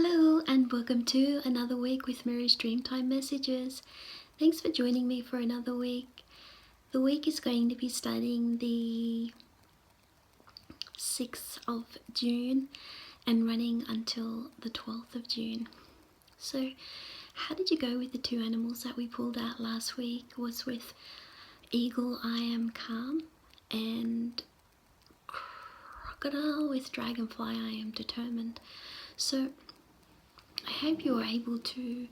Hello and welcome to another week with Mirree's Dreamtime messages. Thanks for joining me for another week. The week is going to be starting the 6th of June and running until the 12th of June. So how did you go with the two animals that we pulled out last week? It was with Eagle, I Am Calm, and Crocodile with Dragonfly, I Am Determined. So I hope you're able to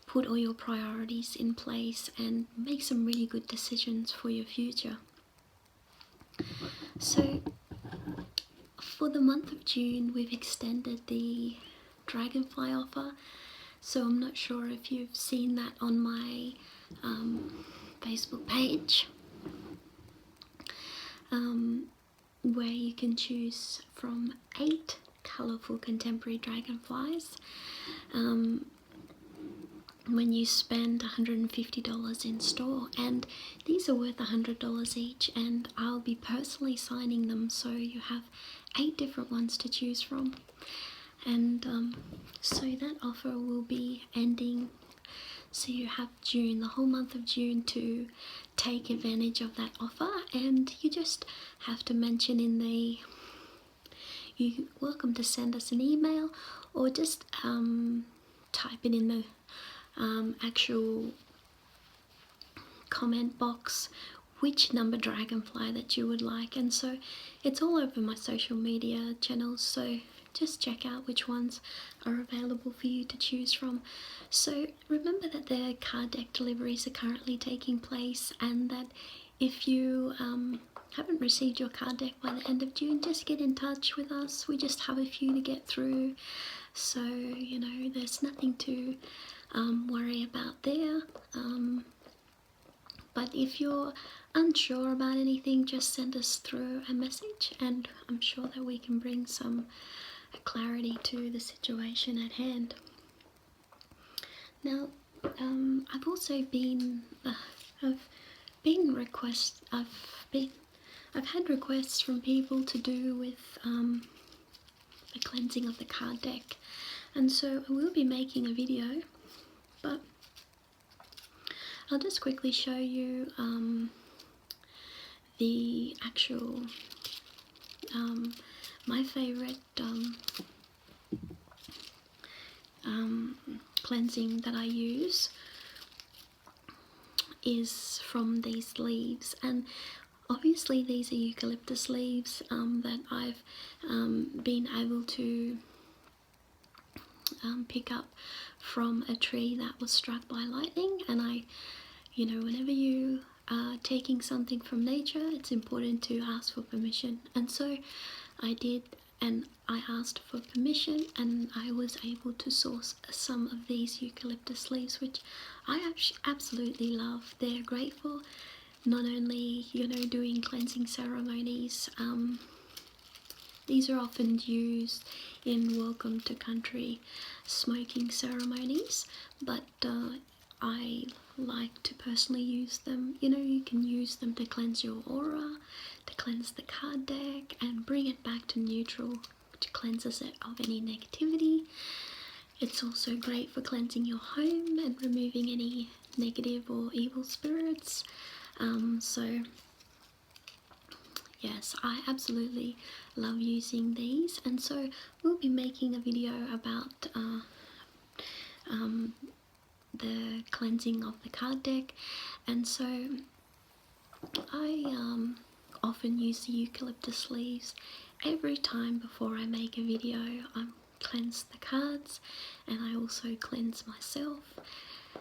put all your priorities in place and make some really good decisions for your future. So for the month of June, we've extended the Dragonfly offer. So I'm not sure if you've seen that on my Facebook page, where you can choose from 8 colourful contemporary dragonflies when you spend $150 in store, and these are worth $100 each, and I'll be personally signing them, so you have 8 different ones to choose from. And so that offer will be ending, so you have June, the whole month of June, to take advantage of that offer. And you just have to mention in the, you're welcome to send us an email or just type it in the actual comment box which number dragonfly that you would like. And so it's all over my social media channels, so just check out which ones are available for you to choose from. So remember that the card deck deliveries are currently taking place, and that if you haven't received your card deck by the end of June, just get in touch with us. We just have a few to get through, so you know, there's nothing to worry about there. But if you're unsure about anything, just send us through a message, and I'm sure that we can bring some clarity to the situation at hand. Now, I've also been I've had requests from people to do with the cleansing of the card deck, and so I will be making a video, but I'll just quickly show you the actual my favorite cleansing that I use is from these leaves, and obviously these are eucalyptus leaves that I've been able to pick up from a tree that was struck by lightning. And you know, whenever you are taking something from nature, it's important to ask for permission. And so I did, and I asked for permission, and I was able to source some of these eucalyptus leaves, which I absolutely love. They're great for not only, you know, doing cleansing ceremonies. These are often used in welcome to country smoking ceremonies, but I like to personally use them. You know, you can use them to cleanse your aura, to cleanse the card deck and bring it back to neutral, to cleanse it of any negativity. It's also great for cleansing your home and removing any negative or evil spirits. So yes, I absolutely love using these, and so we'll be making a video about the cleansing of the card deck. And so I often use the eucalyptus leaves every time before I make a video. I cleanse the cards, and I also cleanse myself.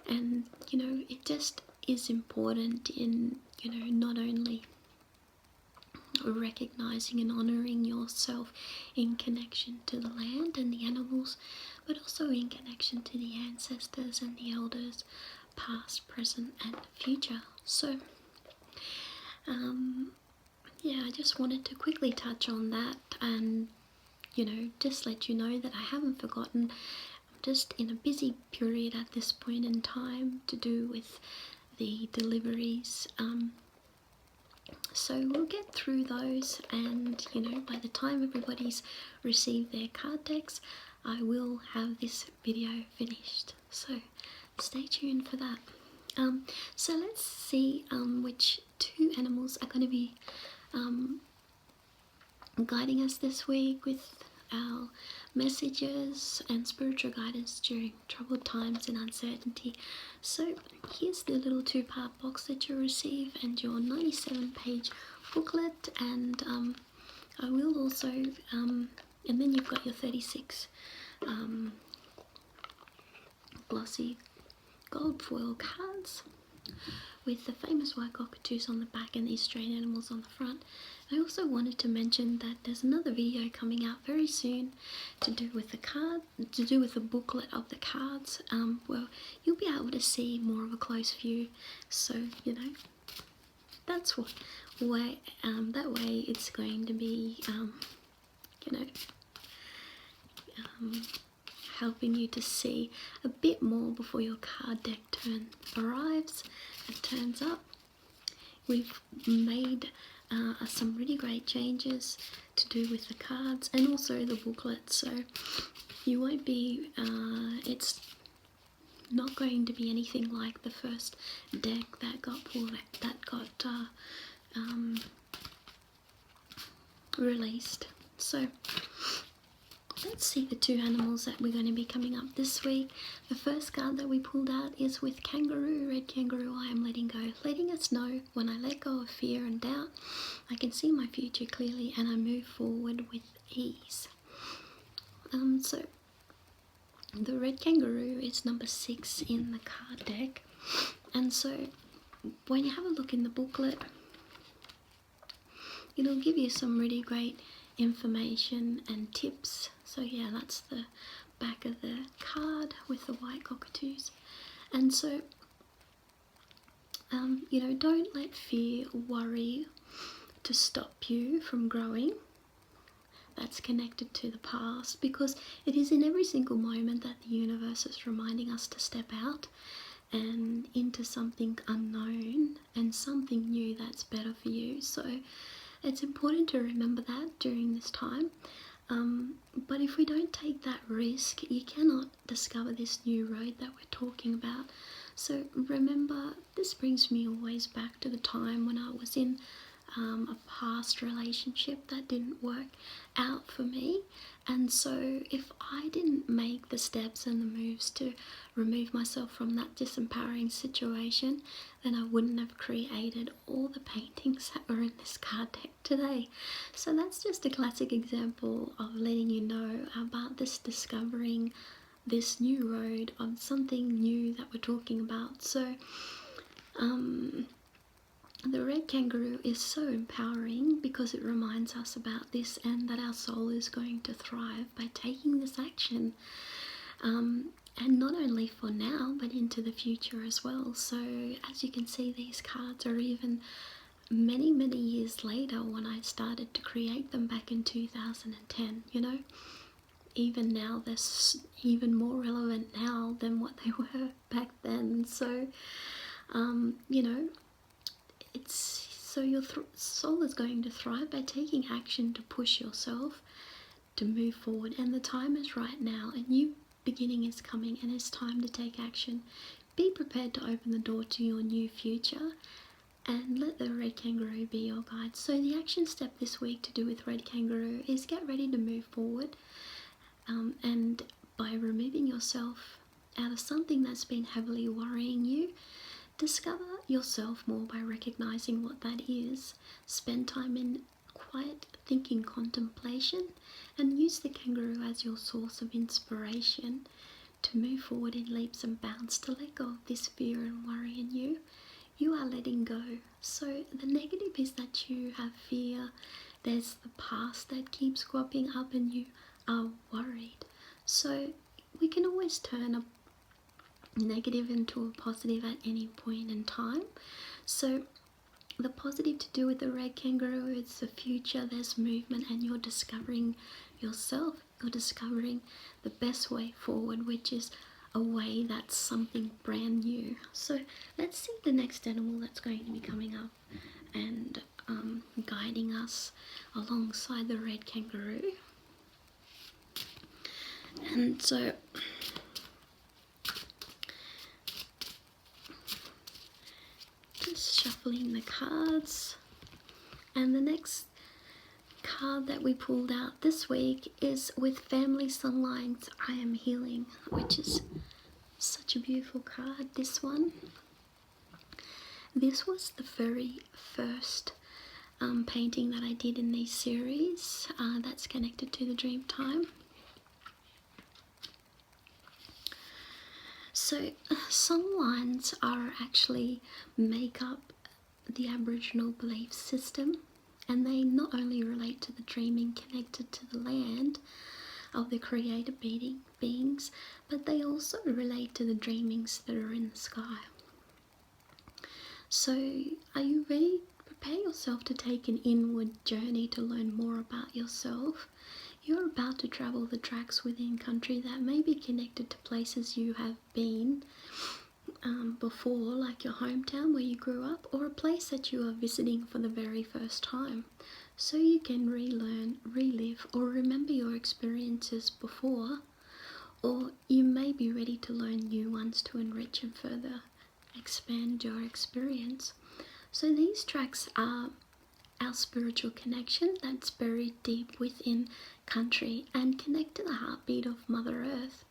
And you know, it just is important in, you know, not only recognizing and honoring yourself in connection to the land and the animals, but also in connection to the ancestors and the elders, past, present and future. So yeah, I just wanted to quickly touch on that, and you know, just let you know that I haven't forgotten. I'm just in a busy period at this point in time to do with the deliveries, so we'll get through those, and you know, by the time everybody's received their card decks, I will have this video finished, so stay tuned for that. So let's see which two animals are going to be guiding us this week with our messages and spiritual guidance during troubled times and uncertainty. So here's the little 2-part box that you'll receive and your 97-page booklet, and I will also and then you've got your 36 glossy gold foil cards with the famous white cockatoos on the back and the Australian animals on the front. I also wanted to mention that there's another video coming out very soon to do with the booklet of the cards. Well, you'll be able to see more of a close view, so you know that's that way it's going to be helping you to see a bit more before your card deck arrives and turns up. We've made some really great changes to do with the cards and also the booklet, so you won't be it's not going to be anything like the first deck that got released. So let's see the two animals that we're going to be coming up this week. The first card that we pulled out is with Kangaroo. Red Kangaroo, I am letting go. Letting us know when I let go of fear and doubt, I can see my future clearly and I move forward with ease. So the Red Kangaroo is number 6 in the card deck. And so when you have a look in the booklet, it'll give you some really great information and tips. So yeah, that's the back of the card with the white cockatoos. And so don't let fear or worry to stop you from growing. That's connected to the past, because it is in every single moment that the universe is reminding us to step out and into something unknown and something new that's better for you. So it's important to remember that during this time. But if we don't take that risk, you cannot discover this new road that we're talking about. So remember, this brings me always back to the time when I was in a past relationship that didn't work out for me. And so if I didn't make the steps and the moves to remove myself from that disempowering situation, then I wouldn't have created all the paintings that were in this card deck today. So that's just a classic example of letting you know about this discovering this new road of something new that we're talking about. So the Red Kangaroo is so empowering because it reminds us about this and that our soul is going to thrive by taking this action. And not only for now, but into the future as well. So as you can see, these cards are even many, many years later when I started to create them back in 2010, Even now, they're even more relevant now than what they were back then. So, your soul is going to thrive by taking action to push yourself to move forward. And the time is right now. A new beginning is coming and it's time to take action. Be prepared to open the door to your new future and let the Red Kangaroo be your guide. So the action step this week to do with Red Kangaroo is get ready to move forward. And by removing yourself out of something that's been heavily worrying you, discover yourself more by recognizing what that is. Spend time in quiet thinking, contemplation, and use the kangaroo as your source of inspiration to move forward in leaps and bounds, to let go of this fear and worry in you. You are letting go. So the negative is that you have fear. There's the past that keeps cropping up and you are worried. So we can always turn a negative into a positive at any point in time. So the positive to do with the Red Kangaroo is the future, there's movement, and you're discovering yourself. You're discovering the best way forward, which is a way that's something brand new. So let's see the next animal that's going to be coming up and guiding us alongside the Red Kangaroo. And so just shuffling the cards, and the next card that we pulled out this week is with Family Songlines, I Am Healing, which is such a beautiful card. This was the very first painting that I did in these series that's connected to the Dreamtime. So songlines are actually make up the Aboriginal belief system, and they not only relate to the dreaming connected to the land of the creator beings, but they also relate to the dreamings that are in the sky. So are you ready? Prepare yourself to take an inward journey to learn more about yourself. You're about to travel the tracks within country that may be connected to places you have been before, like your hometown where you grew up, or a place that you are visiting for the very first time, so you can relearn, relive, or remember your experiences before, or you may be ready to learn new ones to enrich and further expand your experience. So these tracks are our spiritual connection that's buried deep within country and connect to the heartbeat of Mother Earth.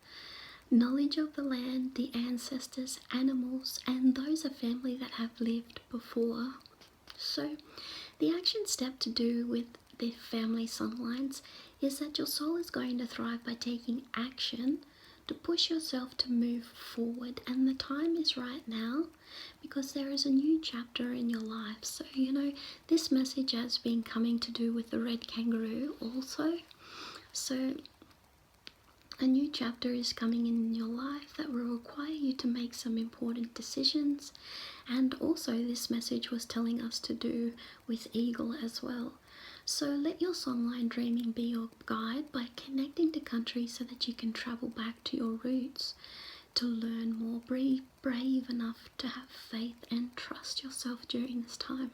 Knowledge of the land, the ancestors, animals, and those of family that have lived before. So the action step to do with the family songlines is that your soul is going to thrive by taking action to push yourself to move forward, and the time is right now because there is a new chapter in your life. So this message has been coming to do with the red kangaroo also. So a new chapter is coming in your life that will require you to make some important decisions, and also this message was telling us to do with eagle as well. So let your songline dreaming be your guide by connecting to country so that you can travel back to your roots, to learn more, be brave enough to have faith and trust yourself during this time.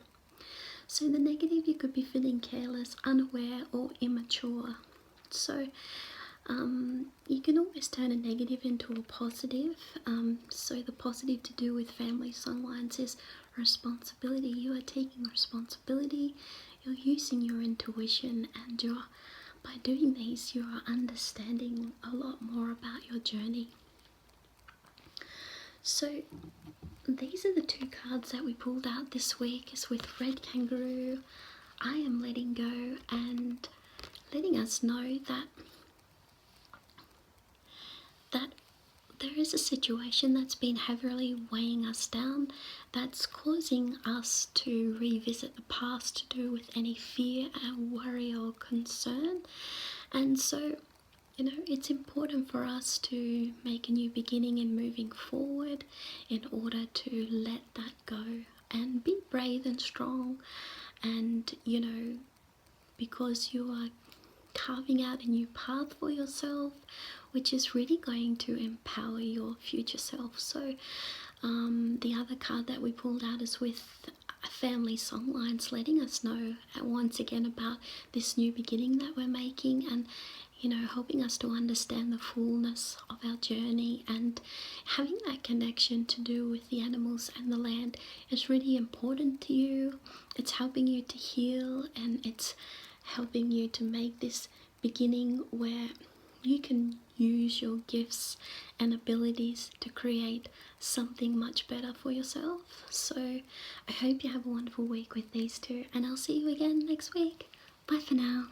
So the negative, you could be feeling careless, unaware, or immature. So you can always turn a negative into a positive. So the positive to do with family songlines is responsibility. You are taking responsibility, you're using your intuition, and by doing these, you are understanding a lot more about your journey. So these are the two cards that we pulled out this week, is with red kangaroo, I am letting go, and letting us know that there is a situation that's been heavily weighing us down, that's causing us to revisit the past to do with any fear and worry or concern. And so, it's important for us to make a new beginning in moving forward in order to let that go and be brave and strong. And, because you are carving out a new path for yourself, which is really going to empower your future self. So the other card that we pulled out is with family songlines, letting us know once again about this new beginning that we're making, and helping us to understand the fullness of our journey, and having that connection to do with the animals and the land is really important to you. It's helping you to heal, and it's helping you to make this beginning where you can use your gifts and abilities to create something much better for yourself. So I hope you have a wonderful week with these two, and I'll see you again next week. Bye for now.